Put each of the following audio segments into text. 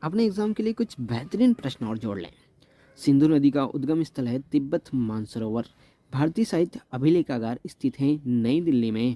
अपने एग्जाम के लिए कुछ बेहतरीन प्रश्न और जोड़ लें। सिंधु नदी का उद्गम स्थल है तिब्बत मानसरोवर। भारतीय साहित्य अभिलेखागार स्थित है नई दिल्ली में।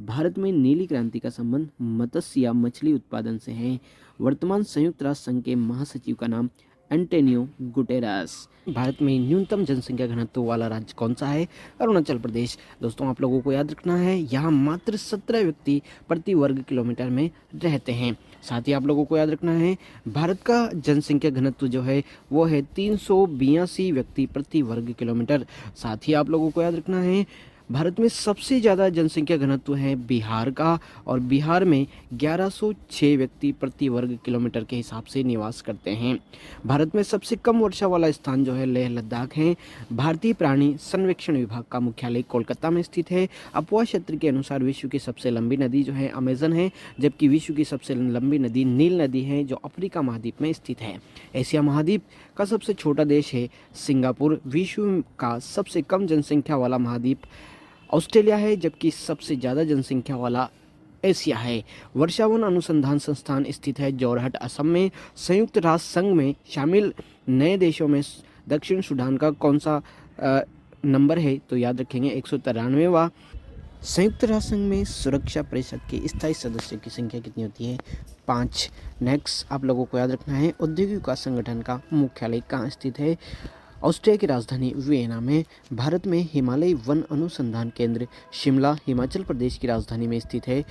भारत में नीली क्रांति का संबंध मत्स्य या मछली उत्पादन से है। वर्तमान संयुक्त राष्ट्र संघ के महासचिव का नाम एंटोनियो गुटेरस। भारत में न्यूनतम जनसंख्या घनत्व वाला राज्य कौन सा है? अरुणाचल प्रदेश। दोस्तों, आप लोगों को याद रखना है, यहाँ मात्र 17 व्यक्ति प्रति वर्ग किलोमीटर में रहते हैं। साथ ही आप लोगों को याद रखना है, भारत का जनसंख्या घनत्व जो है वो है 382 व्यक्ति प्रति वर्ग किलोमीटर। साथ ही आप लोगों को याद रखना है, भारत में सबसे ज़्यादा जनसंख्या घनत्व है बिहार का, और बिहार में 1106 व्यक्ति प्रति वर्ग किलोमीटर के हिसाब से निवास करते हैं। भारत में सबसे कम वर्षा वाला स्थान जो है लेह लद्दाख है। भारतीय प्राणी सर्वेक्षण विभाग का मुख्यालय कोलकाता में स्थित है। अफवाह क्षेत्र के अनुसार विश्व की सबसे लंबी नदी जो है अमेजन है, जबकि विश्व की सबसे लंबी नदी नील नदी है जो अफ्रीका महाद्वीप में स्थित है। एशिया महाद्वीप का सबसे छोटा देश है सिंगापुर। विश्व का सबसे कम जनसंख्या वाला महाद्वीप ऑस्ट्रेलिया है, जबकि सबसे ज़्यादा जनसंख्या वाला एशिया है। वर्षावन अनुसंधान संस्थान स्थित है जोरहट, असम में। संयुक्त राष्ट्र संघ में शामिल नए देशों में दक्षिण सूडान का कौन सा नंबर है? तो याद रखेंगे 193वां। संयुक्त राष्ट्र संघ में सुरक्षा परिषद के स्थायी सदस्यों की संख्या कितनी होती है? 5। नेक्स्ट आप लोगों को याद रखना है, औद्योगिक विकास संगठन का मुख्यालय कहाँ स्थित है? ऑस्ट्रिया की राजधानी वियना में। भारत में हिमालय वन अनुसंधान केंद्र शिमला हिमाचल प्रदेश की राजधानी में स्थित है।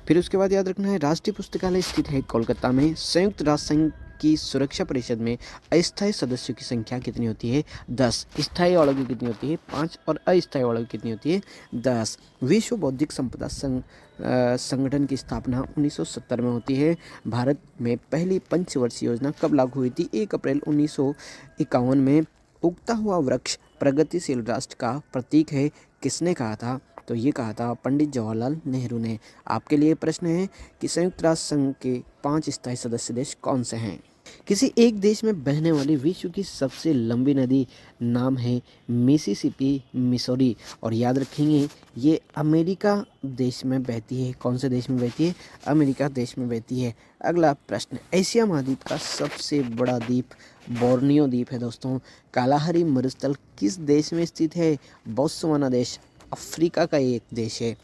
फिर उसके बाद याद रखना है, राष्ट्रीय पुस्तकालय स्थित है कोलकाता में। संयुक्त राष्ट्र संघ की सुरक्षा परिषद में अस्थायी सदस्यों की संख्या कितनी होती है? 10। स्थायी वालों की कितनी होती है? 5। और अस्थायी वालों की कितनी होती है? 10। विश्व बौद्धिक संपदा संगठन की स्थापना 1970 में होती है। भारत में पहली पंचवर्षीय योजना कब लागू हुई थी? 1 अप्रैल 1951 में। उगता हुआ वृक्ष प्रगतिशील राष्ट्र का प्रतीक है, किसने कहा था? तो ये कहा था पंडित जवाहरलाल नेहरू ने। आपके लिए प्रश्न है कि संयुक्त राष्ट्र संघ के 5 स्थायी सदस्य देश कौन से हैं? किसी एक देश में बहने वाली विश्व की सबसे लंबी नदी नाम है मिसिसिपी मिसौरी, और याद रखेंगे ये अमेरिका देश में बहती है। कौन से देश में बहती है? अमेरिका देश में बहती है। अगला प्रश्न, एशिया महाद्वीप का सबसे बड़ा द्वीप बोर्नियो द्वीप है दोस्तों। कालाहारी मरुस्थल किस देश में स्थित है? बोत्सवाना देश अफ्रीका का एक देश है।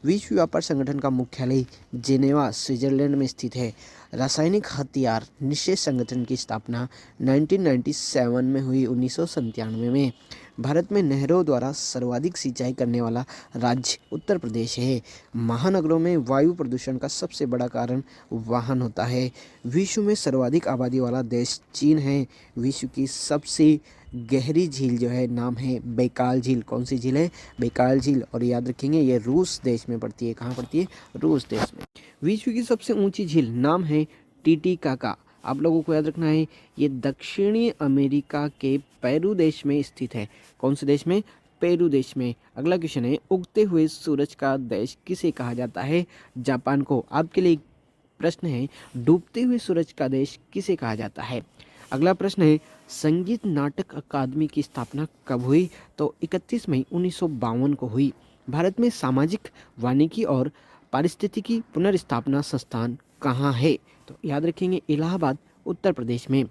विश्व व्यापार संगठन का मुख्यालय जेनेवा स्विट्जरलैंड में स्थित है। रासायनिक हथियार निषेध संगठन की स्थापना 1997 में हुई। 1997 में। भारत में नहरों द्वारा सर्वाधिक सिंचाई करने वाला राज्य उत्तर प्रदेश है। महानगरों में वायु प्रदूषण का सबसे बड़ा कारण वाहन होता है। विश्व में सर्वाधिक आबादी वाला देश चीन है। विश्व की सबसे गहरी झील जो है नाम है बैकाल झील। कौन सी झील है? बैकाल झील। और याद रखेंगे ये रूस देश में पड़ती है। कहाँ पड़ती है? रूस देश में। विश्व की सबसे ऊंची झील नाम है टिटिकाका। आप लोगों को याद रखना है, ये दक्षिणी अमेरिका के पेरू देश में स्थित है। कौन से देश में? पेरू देश में। अगला क्वेश्चन है, उगते हुए सूरज का देश किसे कहा जाता है? जापान को। आपके लिए प्रश्न है, डूबते हुए सूरज का देश किसे कहा जाता है? अगला प्रश्न है, संगीत नाटक अकादमी की स्थापना कब हुई? तो 31 मई 1952 को हुई। भारत में सामाजिक वानिकी और पारिस्थितिकी पुनर्स्थापना संस्थान कहाँ है? तो याद रखेंगे इलाहाबाद उत्तर प्रदेश में।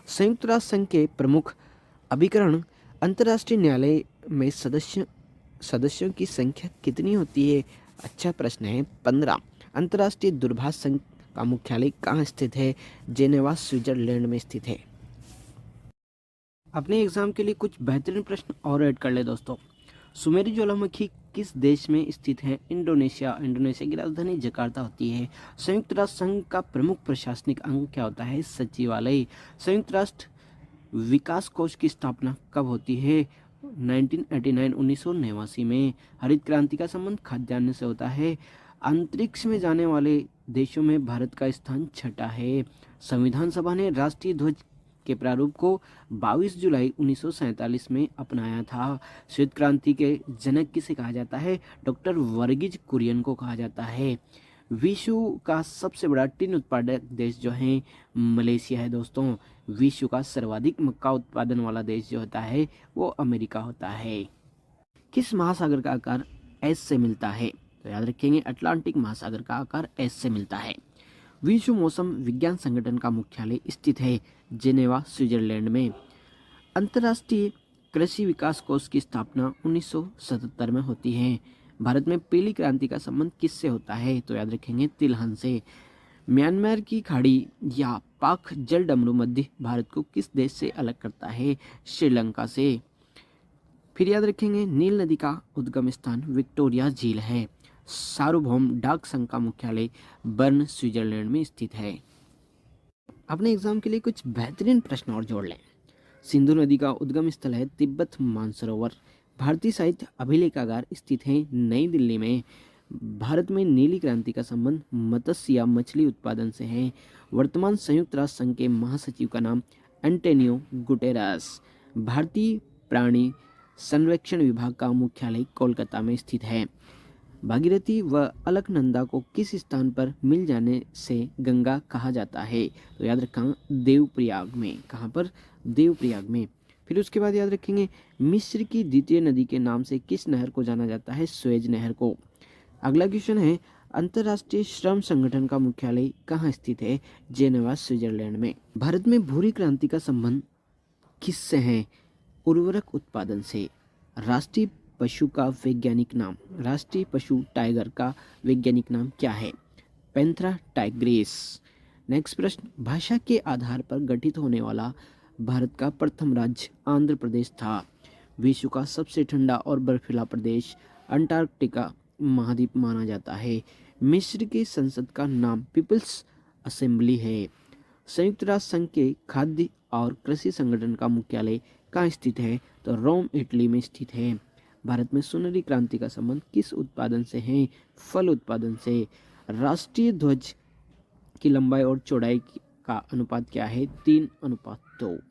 संयुक्त राष्ट्र संघ के प्रमुख अभिकरण अंतर्राष्ट्रीय न्यायालय में सदस्यों की संख्या कितनी होती है? अच्छा प्रश्न है, 15। अंतर्राष्ट्रीय दूरभाष संघ का मुख्यालय कहाँ स्थित है? जेनेवा स्विट्जरलैंड में स्थित है। अपने एग्जाम के लिए कुछ बेहतरीन प्रश्न और ऐड कर ले दोस्तों। सुमेरु ज्वालामुखी किस देश में स्थित है? इंडोनेशिया। इंडोनेशिया की राजधानी जकार्ता होती है। संयुक्त राष्ट्र संघ का प्रमुख प्रशासनिक अंग क्या होता है? सचिवालय। संयुक्त राष्ट्र विकास कोष की स्थापना कब होती है? 1989 1989 में। हरित क्रांति का संबंध खाद्यान्न से होता है। अंतरिक्ष में जाने वाले देशों में भारत का स्थान 6ठा है। संविधान सभा ने राष्ट्रीय ध्वज के प्रारूप को 22 जुलाई 1947 में अपनाया था। श्वेत क्रांति के जनक किसे कहा जाता है? डॉक्टर वर्गीज कुरियन को कहा जाता है। विश्व का सबसे बड़ा टिन उत्पादक देश जो है मलेशिया है दोस्तों। विश्व का सर्वाधिक मक्का उत्पादन वाला देश जो होता है वो अमेरिका होता है। किस महासागर का आकार एस से मिलता है? तो याद रखेंगे अटलांटिक महासागर का आकार एस से मिलता है। विश्व मौसम विज्ञान संगठन का मुख्यालय स्थित है जेनेवा, स्विट्जरलैंड में। अंतर्राष्ट्रीय कृषि विकास कोष की स्थापना 1977 में होती है। भारत में पीली क्रांति का संबंध किससे होता है? तो याद रखेंगे तिलहन से। म्यांमार की खाड़ी या पाक जलडमरू मध्य भारत को किस देश से अलग करता है? श्रीलंका से। फिर याद रखेंगे नील नदी का उद्गम स्थान विक्टोरिया झील है। सार्वभौम डाक संघ का मुख्यालय बर्न, स्विट्जरलैंड में स्थित है। अपने एग्जाम के लिए कुछ बेहतरीन प्रश्न और जोड़ लें। सिंधु नदी का उद्गम स्थल है तिब्बत मानसरोवर। भारतीय साहित्य अभिलेखागार स्थित है नई दिल्ली में। भारत में नीली क्रांति का संबंध मत्स्य या मछली उत्पादन से है। वर्तमान संयुक्त राष्ट्र संघ के महासचिव का नाम एंटोनियो गुटेरस। भारतीय प्राणी संरक्षण विभाग का मुख्यालय कोलकाता में स्थित है। भागीरथी व अलकनंदा को किस स्थान पर मिल जाने से गंगा कहा जाता है? तो याद रखा देवप्रयाग में। कहाँ पर? देवप्रयाग में। फिर उसके बाद याद रखेंगे मिस्र की द्वितीय नदी के नाम से किस नहर को जाना जाता है? स्वेज नहर को। अगला क्वेश्चन है अंतर्राष्ट्रीय श्रम संगठन का मुख्यालय कहाँ स्थित है? जेनेवा, स्विट्जरलैंड में। भारत में भूरी क्रांति का संबंध किससे है? उर्वरक उत्पादन से। राष्ट्रीय पशु का वैज्ञानिक नाम, राष्ट्रीय पशु टाइगर का वैज्ञानिक नाम क्या है? Panthera Tigris. नेक्स्ट प्रश्न, भाषा के आधार पर गठित होने वाला भारत का प्रथम राज्य आंध्र प्रदेश था। विश्व का सबसे ठंडा और बर्फीला प्रदेश अंटार्कटिका महाद्वीप माना जाता है। मिस्र की संसद का नाम पीपल्स असेंबली है। संयुक्त राष्ट्र संघ के खाद्य और कृषि संगठन का मुख्यालय कहाँ स्थित है? तो रोम, इटली में स्थित है। भारत में सुनहरी क्रांति का संबंध किस उत्पादन से है? फल उत्पादन से। राष्ट्रीय ध्वज की लंबाई और चौड़ाई का अनुपात क्या है? 3:2।